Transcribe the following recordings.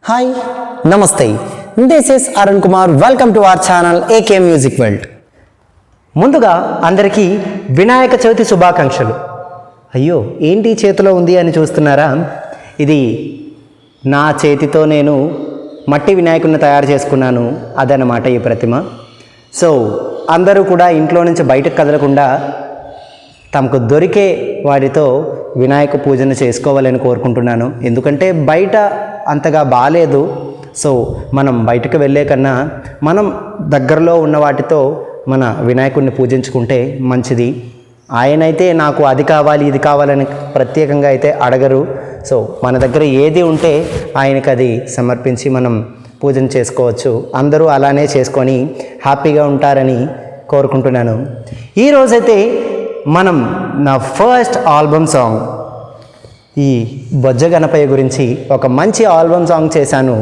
Hi నమస్తే, this is Arun Kumar. Welcome to our channel AK music world. ముందుగా అందరికీ వినాయక చవితి శుభాకాంక్షలు. అయ్యో ఏంటి చేతిలో ఉంది అని చూస్తున్నారా? ఇది నా చేతితో నేను మట్టి వినాయకుడిని తయారు చేసుకున్నాను, అదనమాట ఈ ప్రతిమ. సో అందరూ కూడా ఇంట్లో నుంచి బయటకు కదలకుండా తమకు దొరికే వాటితో వినాయక పూజను చేసుకోవాలని కోరుకుంటున్నాను. ఎందుకంటే బయట అంతగా బాలేదు. సో మనం బయటకు వెళ్ళే కన్నా మనం దగ్గరలో ఉన్న వాటితో మన వినాయకుడిని పూజించుకుంటే మంచిది. ఆయనైతే నాకు అది కావాలి ఇది కావాలని ప్రత్యేకంగా అయితే అడగరు. సో మన దగ్గర ఏది ఉంటే ఆయనకు అది సమర్పించి మనం పూజను చేసుకోవచ్చు. అందరూ అలానే చేసుకొని హ్యాపీగా ఉంటారని కోరుకుంటున్నాను. ఈరోజైతే మనం నా ఫస్ట్ ఆల్బమ్ సాంగ్ ఈ బొజ్జ గణపయ్య గురించి ఒక మంచి ఆల్బమ్ సాంగ్ చేశాను.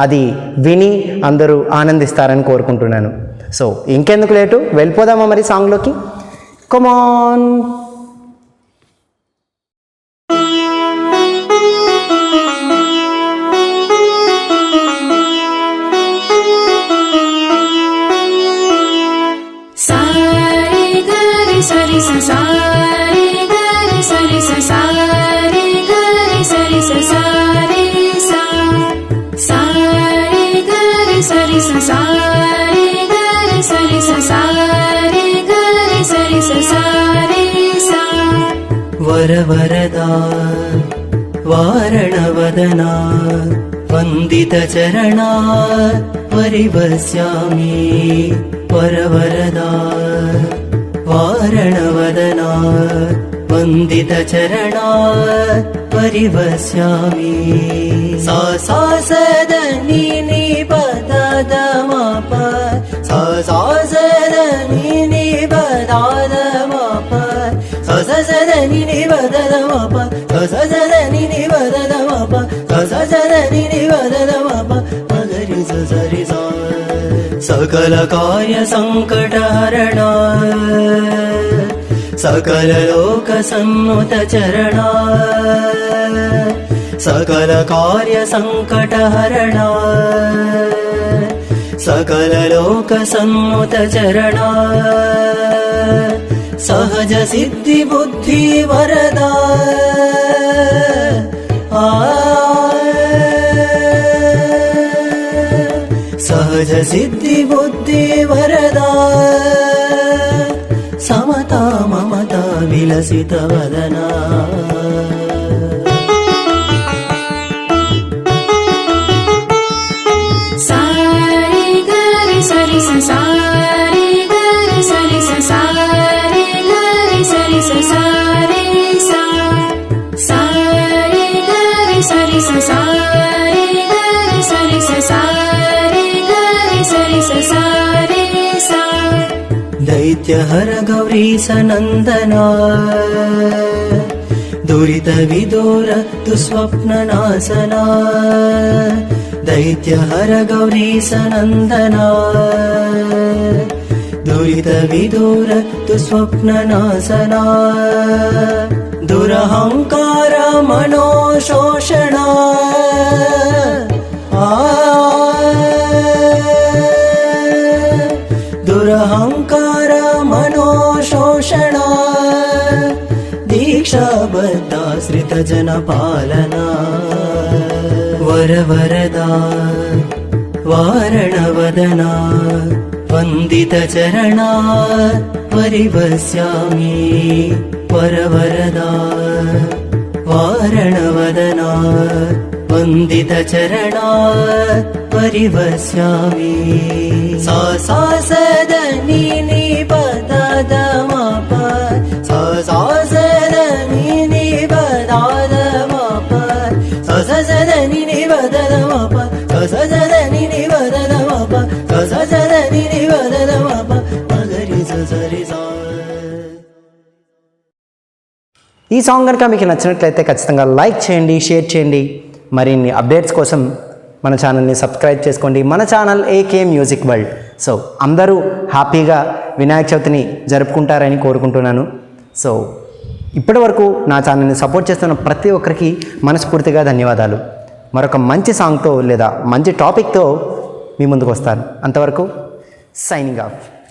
అది విని అందరూ ఆనందిస్తారని కోరుకుంటున్నాను. సో ఇంకెందుకు లేటు, వెళ్ళిపోదామా మరి సాంగ్లోకి? కమాన్. వరవరదా వారణవదనా వందిత చరణా పరివస్యామి. వరవరదా వారణవదనా వందిత చరణా పరివస్యామి. సా సా సద ని ని పద ద మ ప సా సా సద ని ని పద ద మ ప సా సా సద ని ని పద ద మ ప సా సా సద ని ని పద ద మ ప సా సా సద ని ని పద ద మ ప మగరి స సరి సా. సకల కార్య సంకట హరణా సకల లోక సన్నుత చరణా. సకల కార్య సంకట హరణా సకల లోక సన్నుత చరణా. సహజ సిద్ధి బుద్ధి వరదా సహజ సిద్ధి బుద్ధి వరదా. సమతా మమతా విలసిత వదనా. దైత్యహర గౌరీశ నందనా దురిత విదూర దుస్వప్న నాశనా. దైత్యహర గౌరీశ నందనా దురిత విదూర దుస్వప్న నాశనా. దురహంకార మనోశోషణా దురహంకార మనోశోషణా. దీక్షాబద్ధాశ్రిత జన పాలనా. వరవరదా వారణవదనా వందిత చరణా పరివస్యామి. వరవరదా వారణవదనా వందిత చరణా పరివస్యామి. సా సా సద ని ని పద ద మ ప సా సా సద ని ని పద ద మ ప సా సా సద ని ని పద ద మ ప సా సా సద ని ని పద ద మ ప సా సా సద ని ని పద ద మ ప మగరి స సరి సా. ఈ సాంగ్ కనుక మీకు నచ్చినట్లయితే ఖచ్చితంగా లైక్ చేయండి, షేర్ చేయండి. మరిన్ని అప్డేట్స్ కోసం మన ఛానల్ని సబ్స్క్రైబ్ చేసుకోండి. మన channel AK music world. So అందరూ హ్యాపీగా వినాయక చవితిని జరుపుకుంటారని కోరుకుంటున్నాను. సో ఇప్పటి వరకు నా ఛానల్ని సపోర్ట్ చేస్తున్న ప్రతి ఒక్కరికి మనస్ఫూర్తిగా ధన్యవాదాలు. మరొక మంచి సాంగ్తో లేదా మంచి టాపిక్తో మీ ముందుకు వస్తాను. అంతవరకు సైనింగ్ ఆఫ్.